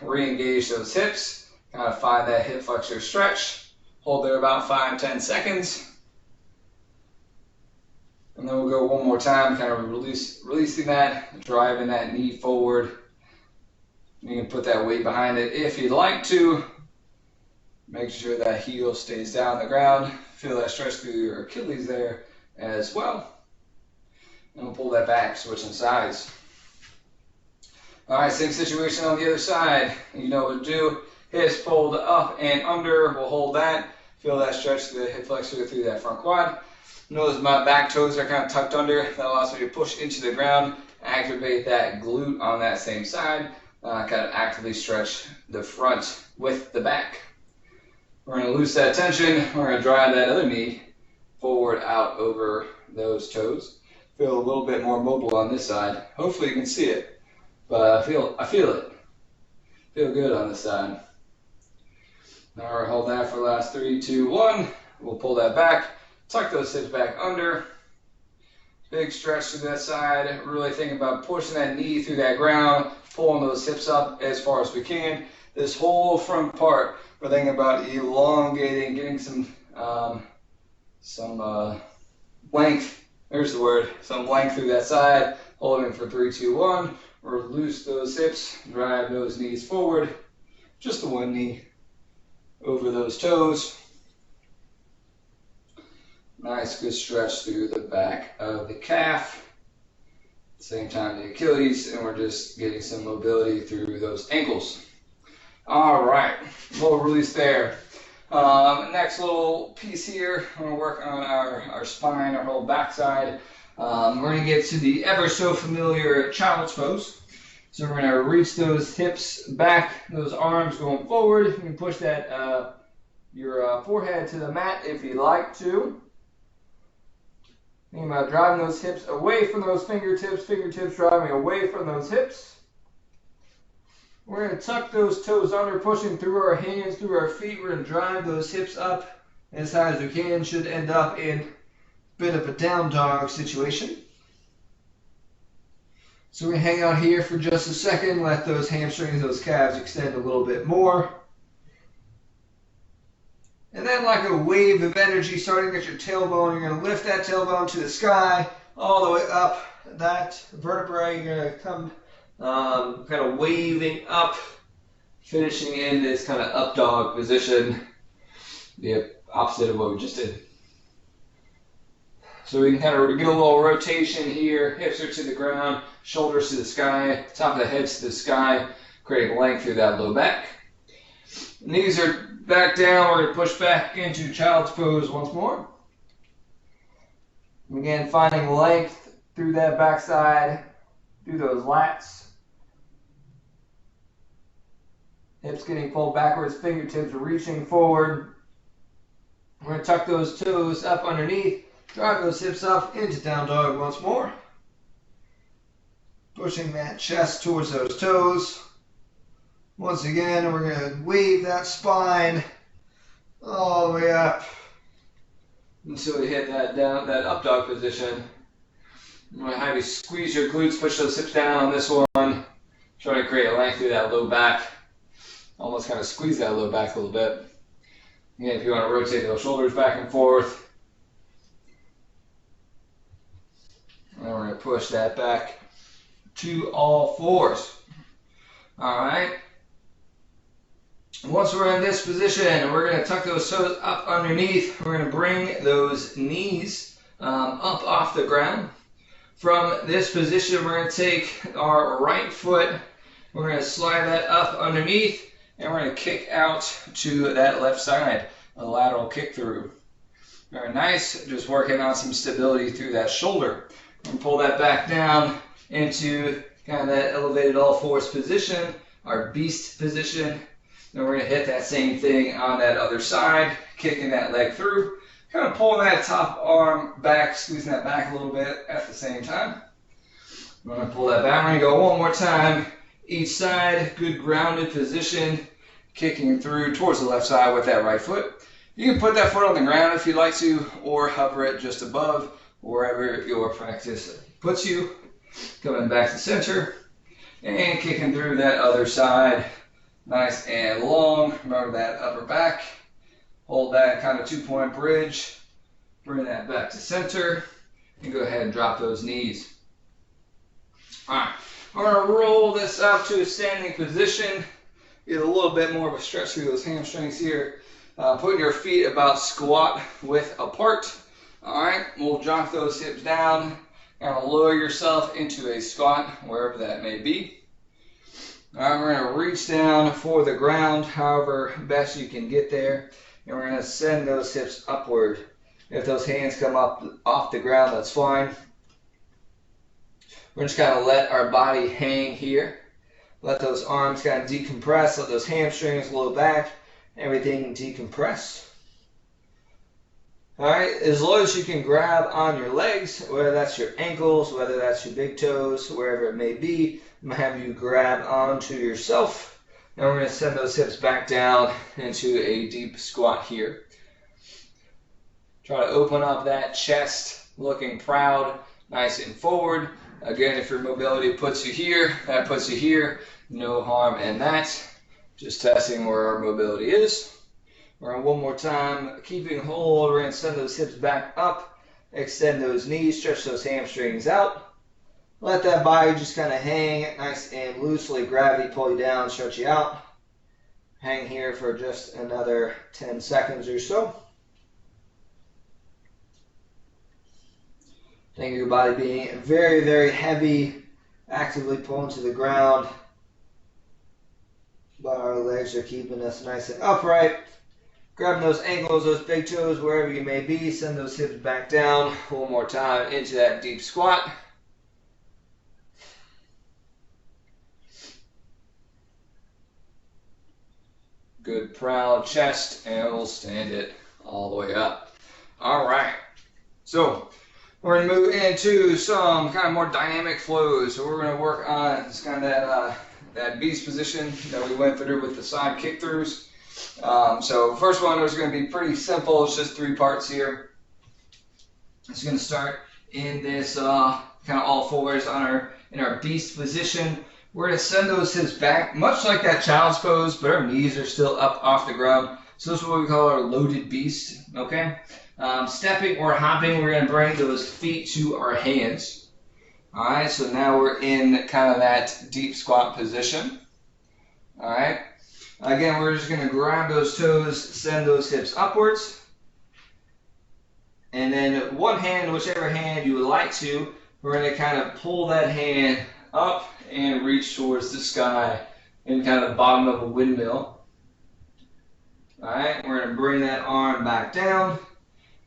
re-engage those hips, kind of find that hip flexor stretch. Hold there about 5-10 seconds. And then we'll go one more time, kind of releasing that, driving that knee forward. You can put that weight behind it if you'd like to. Make sure that heel stays down on the ground. Feel that stretch through your Achilles there as well. And we'll pull that back, switching sides. All right, same situation on the other side. You know what to do. Hips pulled up and under. We'll hold that. Feel that stretch through the hip flexor through that front quad. Notice my back toes are kind of tucked under. That allows me to push into the ground, activate that glute on that same side, kind of actively stretch the front with the back. We're going to loosen that tension. We're going to drive that other knee forward out over those toes. Feel a little bit more mobile on this side. Hopefully you can see it, but I feel it. Feel good on this side. All right, hold that for the last 3, 2, 1. We'll pull that back. Tuck those hips back under. Big stretch to that side. Really think about pushing that knee through that ground, pulling those hips up as far as we can. This whole front part, we're thinking about elongating, getting some length. There's the word. Some length through that side. Holding for 3, 2, 1. Release those hips. Drive those knees forward. Just the one knee over those toes. Nice, good stretch through the back of the calf. At the same time, the Achilles, and we're just getting some mobility through those ankles. All right, little release there. Next little piece here, we're going to work on our spine, our whole backside. We're going to get to the ever so familiar child's pose. So we're going to reach those hips back, those arms going forward. You can push that your forehead to the mat if you'd like to. Think about driving those hips away from those fingertips driving away from those hips. We're going to tuck those toes under, pushing through our hands, through our feet. We're going to drive those hips up as high as we can. Should end up in a bit of a down dog situation. So we're going to hang out here for just a second, let those hamstrings, those calves extend a little bit more. And then like a wave of energy starting at your tailbone, you're going to lift that tailbone to the sky, all the way up that vertebrae. You're going to come kind of waving up, finishing in this kind of up dog position, the opposite of what we just did. So we can kind of get a little rotation here, hips are to the ground, shoulders to the sky, top of the head to the sky, creating length through that low back. Knees are back down, we're going to push back into child's pose once more. Again, finding length through that backside, through those lats. Hips getting pulled backwards, fingertips reaching forward. We're going to tuck those toes up underneath, drive those hips up into down dog once more. Pushing that chest towards those toes. Once again, we're going to wave that spine all the way up until we hit that up dog position. I'm going to have you squeeze your glutes, push those hips down on this one. Try to create a length through that low back. Almost kind of squeeze that low back a little bit. Again, if you want to rotate those shoulders back and forth. And we're going to push that back to all fours. All right. Once we're in this position, we're going to tuck those toes up underneath. We're going to bring those knees up off the ground. From this position, we're going to take our right foot. We're going to slide that up underneath, and we're going to kick out to that left side, a lateral kick through. Very nice. Just working on some stability through that shoulder. And pull that back down into kind of that elevated all fours position, our beast position. Then we're going to hit that same thing on that other side, kicking that leg through. Kind of pulling that top arm back, squeezing that back a little bit at the same time. We're going to pull that back. We're going to go one more time. Each side, good grounded position, kicking through towards the left side with that right foot. You can put that foot on the ground if you'd like to, or hover it just above, wherever your practice puts you. Coming back to center, and kicking through that other side. nice and long. Remember that upper back. Hold that kind of 2-point bridge. Bring that back to center. And go ahead and drop those knees. All right, we're going to roll this up to a standing position. Get a little bit more of a stretch through those hamstrings here. Putting your feet about squat width apart. All right, we'll drop those hips down and lower yourself into a squat, wherever that may be. All right, we're going to reach down for the ground, however best you can get there. And we're going to send those hips upward. If those hands come up off the ground, that's fine. We're just going to let our body hang here. Let those arms kind of decompress. Let those hamstrings, low back, everything decompress. All right, as long as you can grab on your legs, whether that's your ankles, whether that's your big toes, wherever it may be, I'm going to have you grab onto yourself. And we're going to send those hips back down into a deep squat here. Try to open up that chest, looking proud, nice and forward. Again, if your mobility puts you here, that puts you here. No harm in that. Just testing where our mobility is. We're going one more time, keeping hold. We're going to send those hips back up, extend those knees, stretch those hamstrings out. Let that body just kind of hang nice and loosely. Gravity pull you down, stretch you out. Hang here for just another 10 seconds or so. Think of your body being very, very heavy, actively pulling to the ground. But our legs are keeping us nice and upright. Grabbing those ankles, those big toes, wherever you may be. Send those hips back down. One more time into that deep squat. Good proud chest, and we'll stand it all the way up. All right. So we're going to move into some kind of more dynamic flows. So we're going to work on this kind of that beast position that we went through with the side kick throughs. So first one is going to be pretty simple. It's just 3 parts here. It's going to start in this kind of all fours in our beast position. We're going to send those hips back, much like that child's pose, but our knees are still up off the ground. So this is what we call our loaded beast. Okay. Stepping or hopping, we're going to bring those feet to our hands. All right. So now we're in kind of that deep squat position. All right. Again, we're just going to grab those toes, send those hips upwards. And then one hand, whichever hand you would like to, we're going to kind of pull that hand up and reach towards the sky in kind of the bottom of a windmill. All right, we're going to bring that arm back down.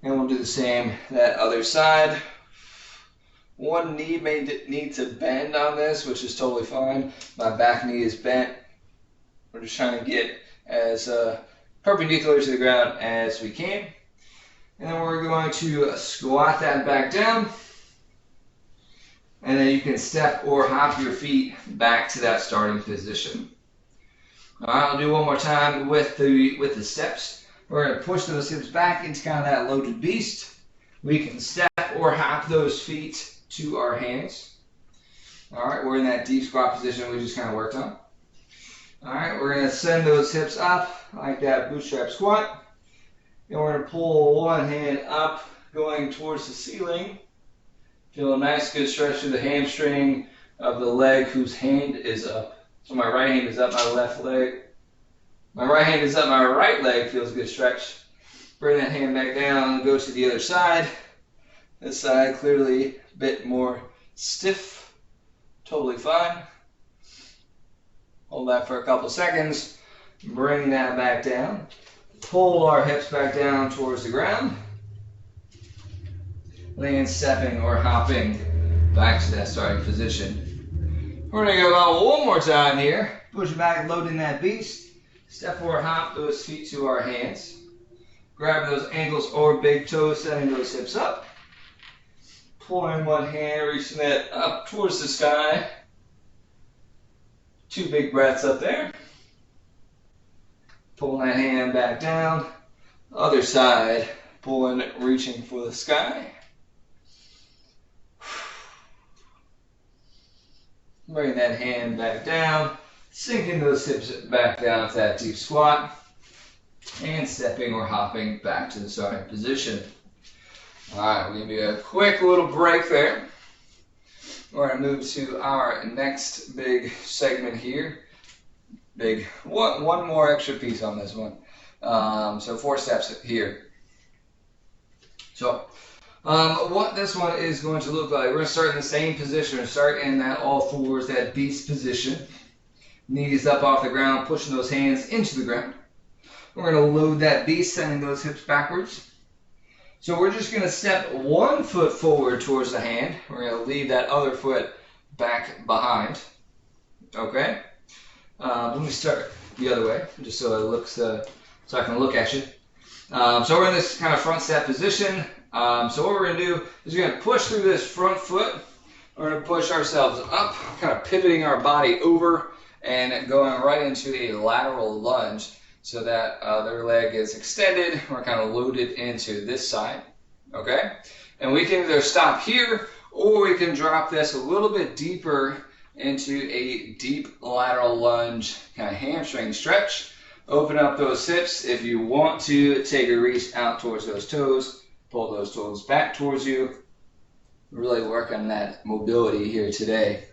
And we'll do the same that other side. One knee may need to bend on this, which is totally fine. My back knee is bent. We're just trying to get as perpendicular to the ground as we can. And then we're going to squat that back down. And then you can step or hop your feet back to that starting position. All right, I'll do one more time with the steps. We're going to push those hips back into kind of that loaded beast. We can step or hop those feet to our hands. All right, we're in that deep squat position we just kind of worked on. All right, we're going to send those hips up like that bootstrap squat. And we're going to pull one hand up, going towards the ceiling. Feel a nice good stretch through the hamstring of the leg whose hand is up. So my right hand is up, my left leg. My right hand is up, my right leg feels a good stretch. Bring that hand back down and go to the other side. This side clearly a bit more stiff. Totally fine. Hold that for a couple seconds. Bring that back down. Pull our hips back down towards the ground. Then stepping or hopping back to that starting position. We're going to go about one more time here. Push back, loading that beast. Step or hop those feet to our hands. Grab those ankles or big toes, setting those hips up. Pulling one hand, reaching that up towards the sky. 2 big breaths up there. Pulling that hand back down. Other side, pulling, reaching for the sky. Bring that hand back down. sinking those hips back down to that deep squat, and stepping or hopping back to the starting position. All right, we're going to do a quick little break there. We're going to move to our next big segment here. One more extra piece on this one. So 4 steps here. So what this one is going to look like, we're going to start in the same position. We're going to start in that all fours, that beast position. Knees up off the ground, pushing those hands into the ground. We're going to load that beast, sending those hips backwards. So we're just going to step 1 foot forward towards the hand. We're going to leave that other foot back behind. Okay? Let me start the other way, just so it looks, so I can look at you. So we're in this kind of front step position. So what we're going to do is we're going to push through this front foot. We're going to push ourselves up, kind of pivoting our body over and going right into a lateral lunge so that their leg is extended. We're kind of loaded into this side, okay? And we can either stop here or we can drop this a little bit deeper into a deep lateral lunge, kind of hamstring stretch. Open up those hips. If you want to, take a reach out towards those toes. Pull those toes back towards you. Really work on that mobility here today.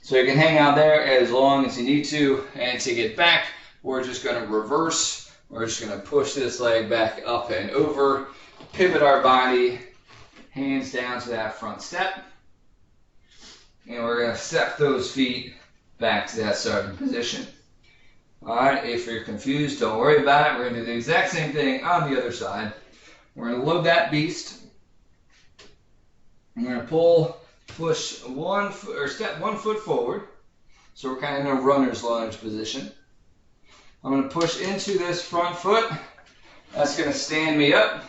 So you can hang out there as long as you need to, and to get back, we're just going to reverse. We're just going to push this leg back up and over, pivot our body, hands down to that front step, and we're going to step those feet back to that starting position. All right, if you're confused, don't worry about it. We're going to do the exact same thing on the other side. We're going to load that beast. We're going to push 1 foot, or step 1 foot forward. So we're kind of in a runner's lunge position. I'm going to push into this front foot. That's going to stand me up.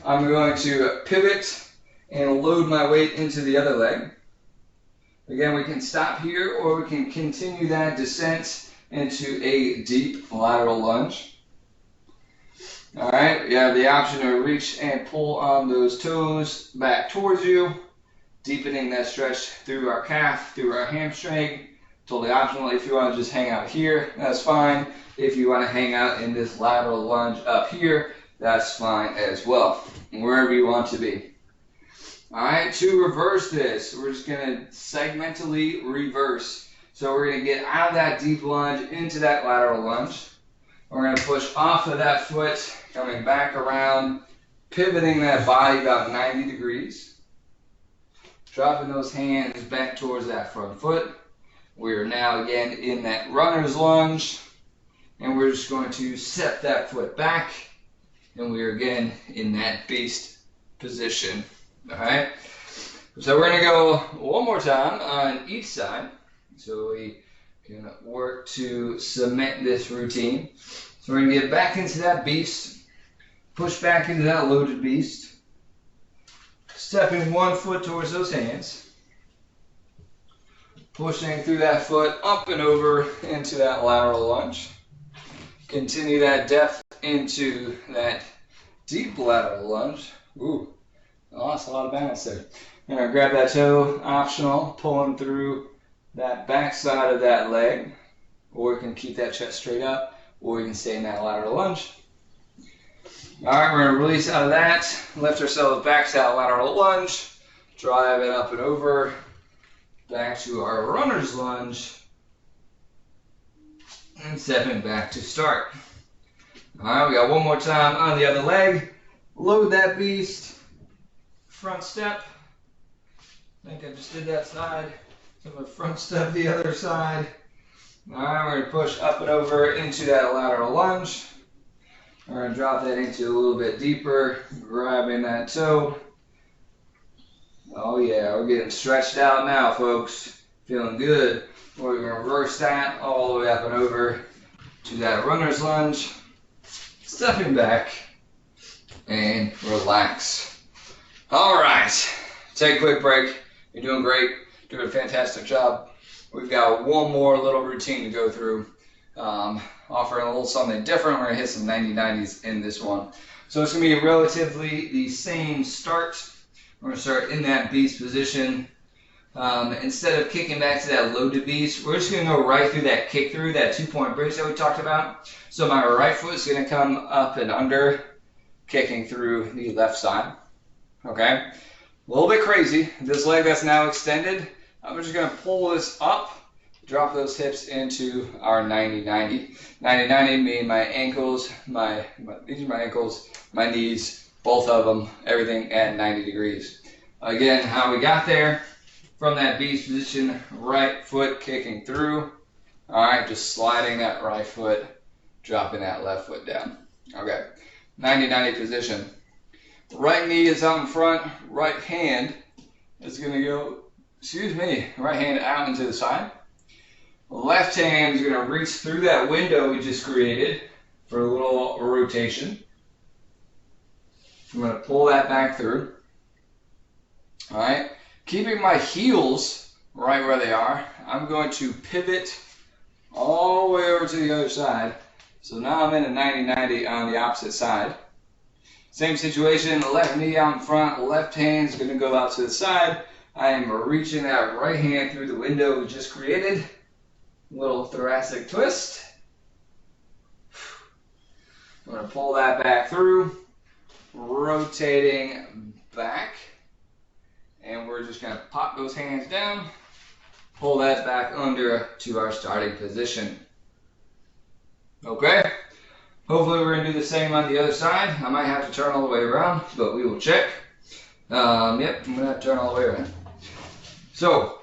I'm going to pivot and load my weight into the other leg. Again, we can stop here or we can continue that descent into a deep lateral lunge. All right, you have the option to reach and pull on those toes back towards you, deepening that stretch through our calf, through our hamstring. Totally optional. If you want to just hang out here, that's fine. If you want to hang out in this lateral lunge up here, that's fine as well, wherever you want to be. All right, to reverse this, we're just going to segmentally reverse. So we're going to get out of that deep lunge into that lateral lunge. We're going to push off of that foot, coming back around, pivoting that body about 90 degrees. Dropping those hands back towards that front foot. We're now again in that runner's lunge. And we're just going to set that foot back. And we're again in that beast position. All right. So we're going to go one more time on each side. So we can work to cement this routine. So we're going to get back into that beast, push back into that loaded beast, stepping 1 foot towards those hands, pushing through that foot up and over into that lateral lunge. Continue that depth into that deep lateral lunge. Ooh, I lost a lot of balance there. I'm going to grab that toe, optional, pulling through that back side of that leg, or we can keep that chest straight up, or we can stay in that lateral lunge. All right, we're going to release out of that, lift ourselves back to that lateral lunge, drive it up and over, back to our runner's lunge, and stepping back to start. All right, we got one more time on the other leg. Load that beast, front step. I think I just did that side. So I'm going to front step the other side. All right, we're going to push up and over into that lateral lunge. We're going to drop that into a little bit deeper, grabbing that toe. Oh yeah, we're getting stretched out now, folks. Feeling good. We're going to reverse that all the way up and over to that runner's lunge. Stepping back and relax. All right, take a quick break. You're doing great. Doing a fantastic job. We've got one more little routine to go through, offering a little something different. We're going to hit some 90-90s in this one. So it's going to be relatively the same start. We're going to start in that beast position. Instead of kicking back to that loaded beast, we're just going to go right through that kick through, that 2-point bridge that we talked about. So my right foot is going to come up and under, kicking through the left side. Okay? A little bit crazy. This leg that's now extended, I'm just going to pull this up, drop those hips into our 90-90. 90-90 meaning my ankles, these are my ankles, my knees, both of them, everything at 90 degrees. Again, how we got there, from that beast position, right foot kicking through. All right, just sliding that right foot, dropping that left foot down. Okay, 90-90 position. Right knee is out in front, right hand is going to go, right hand out into the side. Left hand is going to reach through that window we just created for a little rotation. I'm going to pull that back through. All right, keeping my heels right where they are, I'm going to pivot all the way over to the other side. So now I'm in a 90-90 on the opposite side. Same situation, left knee out in front, left hand is going to go out to the side. I am reaching that right hand through the window we just created. Little thoracic twist. I'm going to pull that back through, rotating back, and we're just going to pop those hands down, pull that back under to our starting position. Okay, hopefully we're going to do the same on the other side. I might have to turn all the way around, but we will check. Yep, I'm going to have to turn all the way around. So,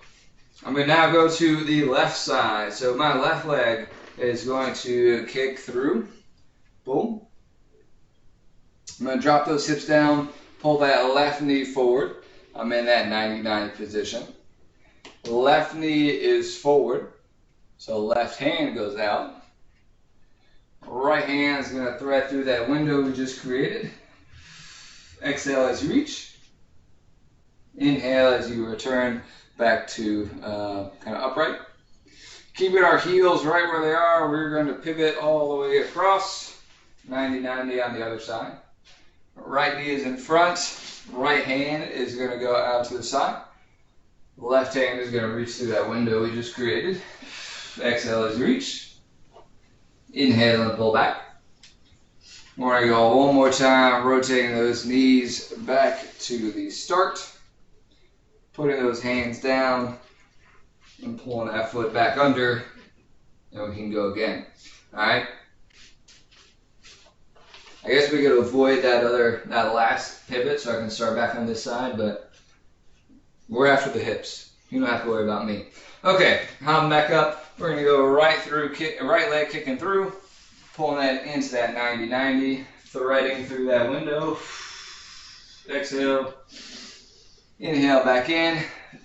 I'm going to now go to the left side. So my left leg is going to kick through. Boom. I'm going to drop those hips down, pull that left knee forward. I'm in that 90-90 position. Left knee is forward. So left hand goes out. Right hand is going to thread through that window we just created. Exhale as you reach. Inhale as you return back to kind of upright. Keeping our heels right where they are, we're going to pivot all the way across, 90-90 on the other side. Right knee is in front, right hand is going to go out to the side. Left hand is going to reach through that window we just created. Exhale as you reach. Inhale and pull back. We're going to go one more time, rotating those knees back to the start. Putting those hands down and pulling that foot back under, and we can go again. All right. I guess we could avoid that last pivot, so I can start back on this side, but we're after the hips. You don't have to worry about me. Okay, I'm back up. We're gonna go right through, right leg kicking through, pulling that into that 90-90, threading through that window. Exhale. Inhale back in,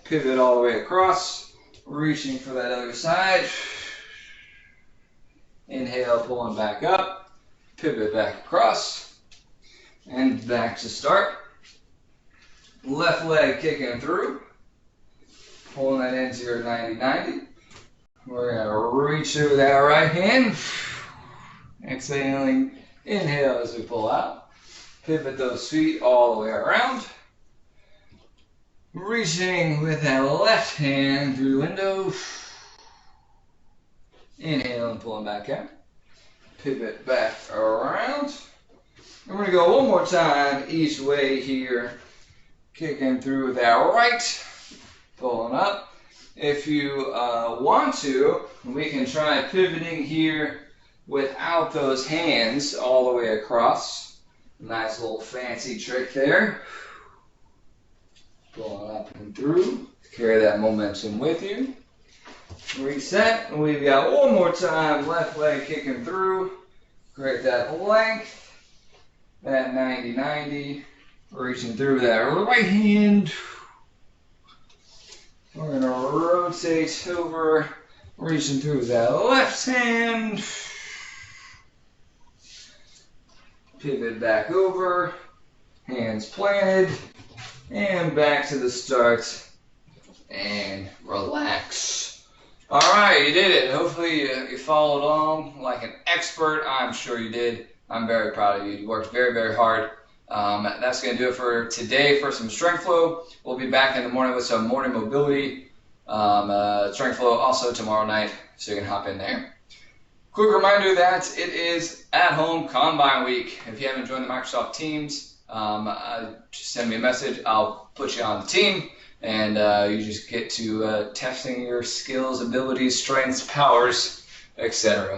pivot all the way across, reaching for that other side. Inhale, pulling back up, pivot back across, and back to start. Left leg kicking through, pulling that into your 90-90. We're going to reach through that right hand. Exhaling, inhale as we pull out. Pivot those feet all the way around. Reaching with that left hand through the window. Inhale and pulling back out. Pivot back around. And we're going to go one more time each way here. Kicking through that right. Pulling up. If you want to, we can try pivoting here without those hands all the way across. Nice little fancy trick there. Pulling up and through. Carry that momentum with you. Reset. And we've got one more time. Left leg kicking through. Create that length. That 90-90. Reaching through that right hand. We're going to rotate over. Reaching through that left hand. Pivot back over. Hands planted. And back to the start, and relax. All right, you did it. Hopefully you followed along like an expert. I'm sure you did. I'm very proud of you. You worked very, very hard. That's going to do it for today for some strength flow. We'll be back in the morning with some morning mobility. Strength flow also tomorrow night, so you can hop in there. Quick reminder that it is at-home Combine Week. If you haven't joined the Microsoft Teams, just send me a message. I'll put you on the team, and you just get to testing your skills, abilities, strengths, powers, etc.